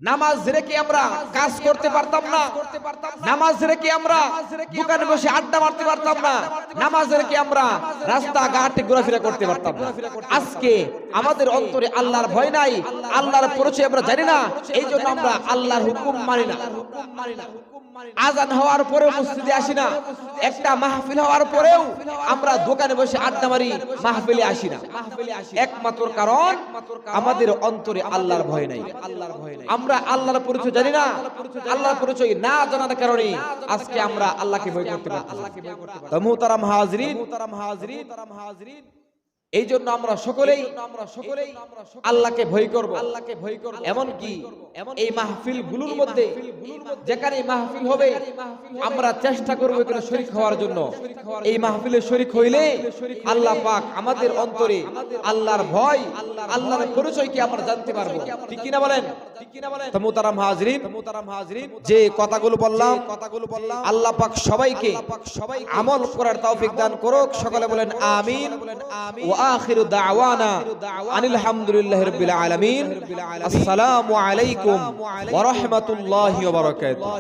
নামাজ রেখে আমরা কাজ করতে পারতাম না, নামাজ রেখে আমরা দোকানে বসে আড্ডা মারতে পারতাম না, নামাজ রেখে আমরা রাস্তাঘাটে ঘোরাফেরা করতে পারতাম না। আজকে আমাদের অন্তরে আল্লাহর ভয় নাই, আল্লাহর পরিচয় আমরা জানি না, এই জন্য আমরা আল্লাহর হুকুম মানি না। আজান হওয়ার পরেও মসজিদে আসি না, একটা মাহফিল হওয়ার পরেও আমরা দোকানে বসে আড্ডা মারি, মাহফিলে আসি না। একমাত্র কারণ আমাদের অন্তরে আল্লাহর ভয় নাই, আমরা আল্লাহর পরিচয় জানি না। আল্লাহর পরিচয় না জানার কারণে আজকে আমরা আল্লাহকে ভয় করতে পারছি না। তো মুহতারাম হাজরিন, এই জন্য আমরা সকলেই আল্লাহকে ভয় করব। এমন কি এই মাহফিল গুলোর মধ্যে যেখানে মাহফিল হবে আমরা চেষ্টা করব এখানে শরীক হওয়ার জন্য। এই মাহফিলে শরীক হইলে আল্লাহ পাক আমাদের অন্তরে আল্লাহর ভয়, আল্লাহর পরিচয় কি আমরা জানতে পারবো। ঠিক কি না বলেন? তো মুহতারাম হাজরিন, যে কথাগুলো বললাম আল্লাহ পাক সবাইকে আমল করার তৌফিক দান করুক। সকলে বলেন আমিন। ওয়া আখিরু দাওয়ানা আনিল হামদুলিল্লাহি রাব্বিল আলামিন। আসসালামু আলাইকুম ওয়া রাহমাতুল্লাহি ওয়া বারাকাতুহু।